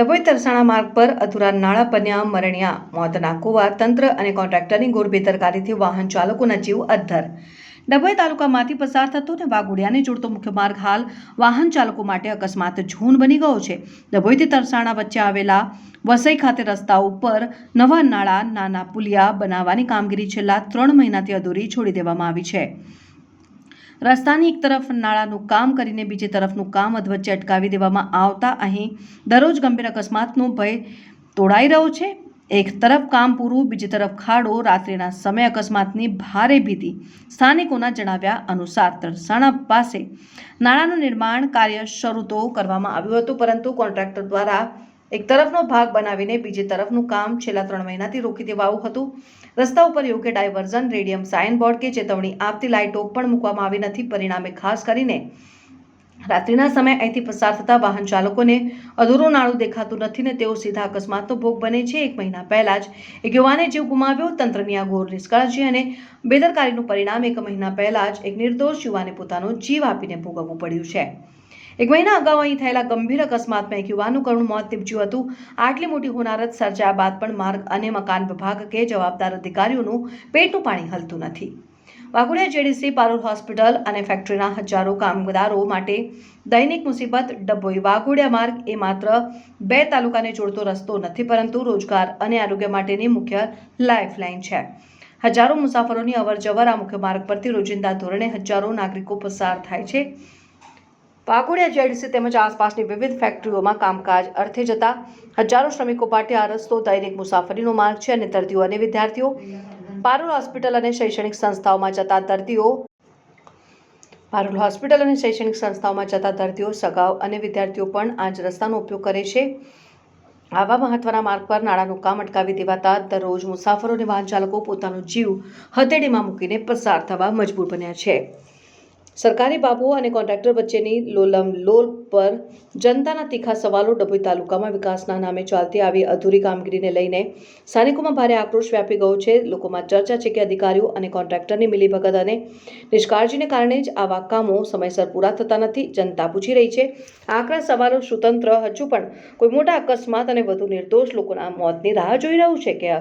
ડભોઈ તરસાણા માર્ગ પર અધૂરા નાળા બન્યા મરણિયા મોતના કુવા તંત્ર અને કોન્ટ્રાક્ટરની ઘોર બેદરકારીથી વાહન ચાલકોના જીવ અદ્ધર। ડભોઈ તાલુકામાંથી પસાર થતો અને વાઘોડિયાને જોડતો મુખ્ય માર્ગ હાલ વાહન ચાલકો માટે અકસ્માત ઝોન બની ગયો છે। ડભોઈથી તરસાણા વચ્ચે આવેલા વસઈ ખાતે રસ્તા ઉપર નવા નાળા નાના પુલિયા બનાવવાની કામગીરી છેલ્લા 3 મહિનાથી અધૂરી છોડી દેવામાં આવી છે। રસ્તાની એક તરફ નાળાનું કામ કરીને બીજી તરફનું કામ અધવચ્ચે અટકાવી દેવામાં આવતા અહીં દરરોજ ગંભીર અકસ્માતનો ભય તોડાઈ રહ્યો છે। એક તરફ કામ પૂરું, બીજી તરફ ખાડો। રાત્રિના સમયે અકસ્માતની ભારે ભીતિ। સ્થાનિકોના જણાવ્યા અનુસાર તરસાણા પાસે નાળાનું નિર્માણ કાર્ય શરૂ તો કરવામાં આવ્યું હતું, પરંતુ કોન્ટ્રાક્ટર દ્વારા એક તરફનો ભાગ બનાવીને બીજી તરફનું કામ છેલ્લા 3 મહિનાથી રોકી દેવાયું હતું। રસ્તા ઉપર યોગ્ય ડાયવર્ઝન, રેડિયમ સાઇન બોર્ડ કે ચેતવણી આપતી લાઇટો પણ મૂકવામાં આવી નથી। પરિણામે ખાસ કરીને રાત્રિના સમયે અહીંથી પસાર થતા વાહન ચાલકોને અધૂરું નાળું દેખાતું નથી ને તેઓ સીધા અકસ્માતનો ભોગ બને છે। 1 મહિના પહેલા જ એક યુવાને જીવ ગુમાવ્યો। તંત્રની આ ઘોર નિષ્કાળજી અને બેદરકારીનું પરિણામ 1 મહિના પહેલા જ એક નિર્દોષ યુવાને પોતાનો જીવ આપીને ભોગવવું પડ્યું છે। 1 મહિના અગાઉ અહીં થયેલા ગંભીર અકસ્માતમાં એક યુવાનનું કરુણ મોત નીપજ્યું હતું। આટલી મોટી હોનારત સર્જાયા બાદ પણ માર્ગ અને મકાન વિભાગ કે જવાબદાર અધિકારીઓનું પેટનું પાણી હલતું નથી। વાઘોડિયા જેડીસી, પારુલ હોસ્પિટલ અને ફેક્ટરીના હજારો કામદારો માટે દૈનિક મુસીબત। ડભોઈ વાઘોડિયા માર્ગ એ માત્ર 2 તાલુકાને જોડતો રસ્તો નથી, પરંતુ રોજગાર અને આરોગ્ય માટેની મુખ્ય લાઇફલાઇન છે। હજારો મુસાફરોની અવરજવર આ મુખ્ય માર્ગ પરથી રોજિંદા ધોરણે હજારો નાગરિકો પસાર થાય છે। વાઘોડિયા જેડીસી તેમજ આસપાસની વિવિધ ફેક્ટરીઓમાં કામકાજ અર્થે જતા હજારો શ્રમિકો માટે આ રસ્તો દૈનિક મુસાફરીનો માર્ગ છે અને દર્દીઓ અને વિદ્યાર્થીઓ, પારુલ હોસ્પિટલ અને શૈક્ષણિક સંસ્થાઓમાં જતા દર્દીઓ, સગાઓ અને વિદ્યાર્થીઓ પણ આ જ રસ્તાનો ઉપયોગ કરે છે। આવા મહત્વના માર્ગ પર નાળાનું કામ અટકાવી દેવાતા દરરોજ મુસાફરો અને વાહન ચાલકો પોતાનો જીવ હથેળીમાં મૂકીને પસાર થવા મજબૂર બન્યા છે। સરકારી બાબુઓ અને કોન્ટ્રાક્ટર વચ્ચેની લોલમલોલ પર જનતાના તીખા સવાલો। ડભોઈ તાલુકામાં વિકાસના નામે ચાલતી આવી અધૂરી કામગીરીને લઈને સ્થાનિકોમાં ભારે આક્રોશ વ્યાપી ગયો છે। લોકોમાં ચર્ચા છે કે અધિકારીઓ અને કોન્ટ્રાક્ટરની મિલીભગત અને નિષ્કાળજીને કારણે જ આવા કામો સમયસર પૂરા થતા નથી। જનતા પૂછી રહી છે આકરા સવાલો। શું તંત્ર હજુ પણ કોઈ મોટા અકસ્માત અને વધુ નિર્દોષ લોકોના મોતની રાહ જોઈ રહ્યું છે કે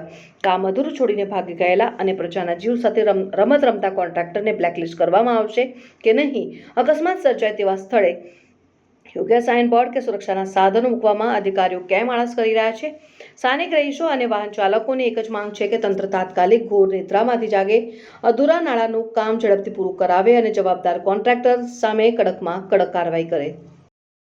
કામ અધૂરું છોડીને ભાગી ગયેલા અને પ્રજાના જીવ સાથે રમત રમતા કોન્ટ્રાક્ટરને બ્લેકલિસ્ટ કરવામાં આવશે કે નહીં? અકસ્માત સર્જાય તેવા સ્થળે યોગ્ય સાઇન બોર્ડ કે સુરક્ષાના સાધનો મૂકવામાં અધિકારીઓ કેમ આળસ કરી રહ્યા છે? સ્થાનિક રહીશો અને વાહન ચાલકોની એક જ માંગ છે કે તંત્ર તાત્કાલિક ઘોર નિદ્રામાંથી જાગે, અધૂરા નાળાનું કામ ઝડપથી પૂરું કરાવે અને જવાબદાર કોન્ટ્રાક્ટર સામે કડકમાં કડક કાર્યવાહી કરે।